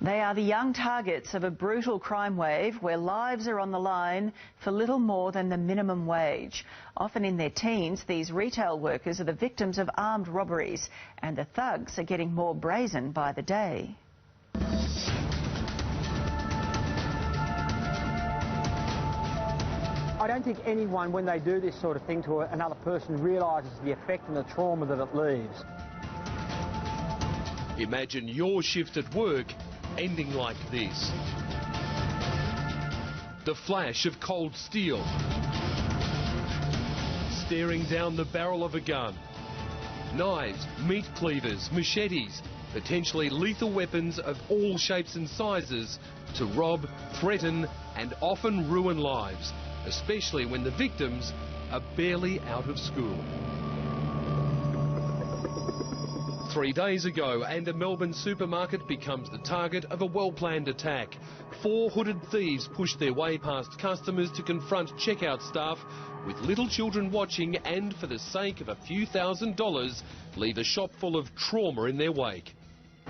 They are the young targets of a brutal crime wave where lives are on the line for little more than the minimum wage. Often in their teens, these retail workers are the victims of armed robberies, and the thugs are getting more brazen by the day. I don't think anyone, when they do this sort of thing to another person, realises the effect and the trauma that it leaves. Imagine your shift at work ending like this. The flash of cold steel, staring down the barrel of a gun. Knives, meat cleavers, machetes, potentially lethal weapons of all shapes and sizes to rob, threaten and often ruin lives, especially when the victims are barely out of school. 3 days ago, and a Melbourne supermarket becomes the target of a well-planned attack. 4 hooded thieves pushed their way past customers to confront checkout staff with little children watching, and for the sake of a few $1,000s, leave a shop full of trauma in their wake.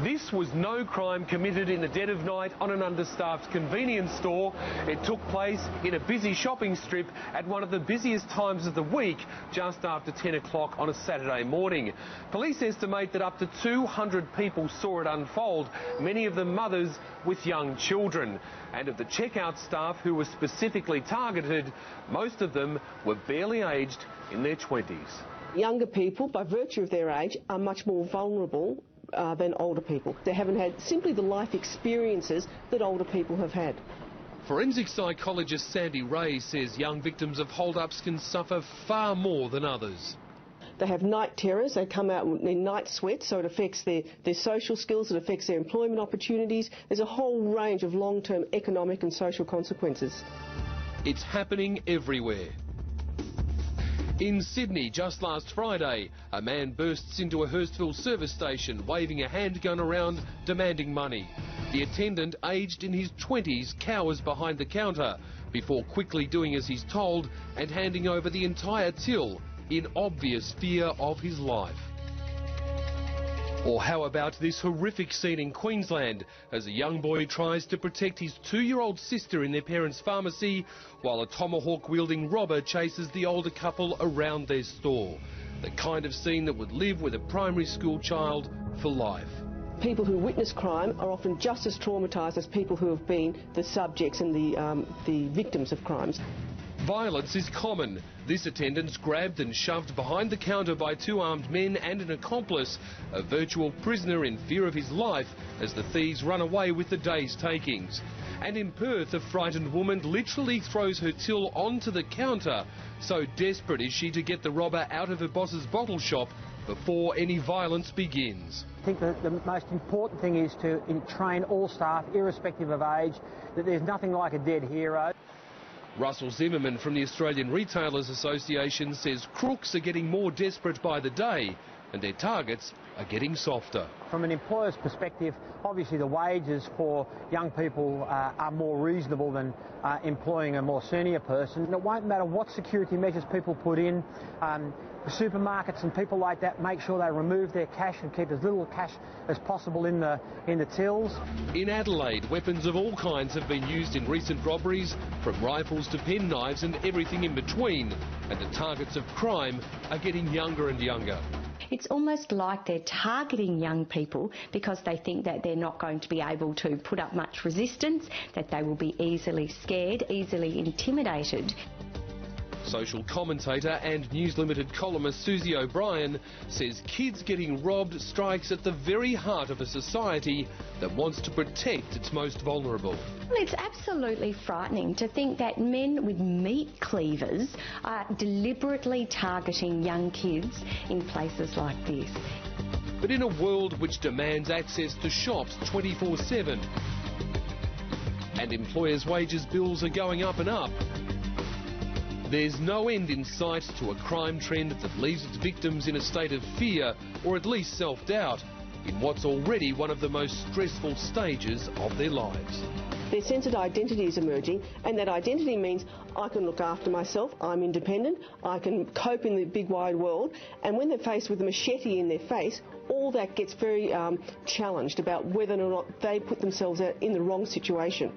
This was no crime committed in the dead of night on an understaffed convenience store. It took place in a busy shopping strip at one of the busiest times of the week, just after 10 o'clock on a Saturday morning. Police estimate that up to 200 people saw it unfold, many of them mothers with young children. And of the checkout staff who were specifically targeted, most of them were barely aged in their 20s. Younger people, by virtue of their age, are much more vulnerable than older people. They haven't had simply the life experiences that older people have had. Forensic psychologist Sandy Ray says young victims of hold-ups can suffer far more than others. They have night terrors, they come out in night sweats, so it affects their social skills, it affects their employment opportunities. There's a whole range of long-term economic and social consequences. It's happening everywhere. In Sydney, just last Friday, a man bursts into a Hurstville service station waving a handgun around, demanding money. The attendant, aged in his 20s, cowers behind the counter before quickly doing as he's told and handing over the entire till in obvious fear of his life. Or how about this horrific scene in Queensland as a young boy tries to protect his 2-year-old sister in their parents' pharmacy while a tomahawk-wielding robber chases the older couple around their store. The kind of scene that would live with a primary school child for life. People who witness crime are often just as traumatised as people who have been the subjects and the victims of crimes. Violence is common. This attendant's grabbed and shoved behind the counter by 2 armed men and an accomplice, a virtual prisoner in fear of his life as the thieves run away with the day's takings. And in Perth, a frightened woman literally throws her till onto the counter. So desperate is she to get the robber out of her boss's bottle shop before any violence begins. I think the most important thing is to train all staff, irrespective of age, that there's nothing like a dead hero. Russell Zimmerman from the Australian Retailers Association says crooks are getting more desperate by the day and their targets are getting softer. From an employer's perspective, obviously the wages for young people are more reasonable than employing a more senior person. And it won't matter what security measures people put in. Supermarkets and people like that make sure they remove their cash and keep as little cash as possible in the tills. In Adelaide, weapons of all kinds have been used in recent robberies, from rifles to penknives and everything in between, and the targets of crime are getting younger and younger. It's almost like they're targeting young people because they think that they're not going to be able to put up much resistance, that they will be easily scared, easily intimidated. Social commentator and News Limited columnist Susie O'Brien says kids getting robbed strikes at the very heart of a society that wants to protect its most vulnerable. Well, it's absolutely frightening to think that men with meat cleavers are deliberately targeting young kids in places like this. But in a world which demands access to shops 24/7 and employers' wages bills are going up and up, there's no end in sight to a crime trend that leaves its victims in a state of fear or at least self-doubt in what's already one of the most stressful stages of their lives. Their sense of identity is emerging, and that identity means I can look after myself, I'm independent, I can cope in the big wide world, and when they're faced with a machete in their face, all that gets very challenged about whether or not they put themselves in the wrong situation.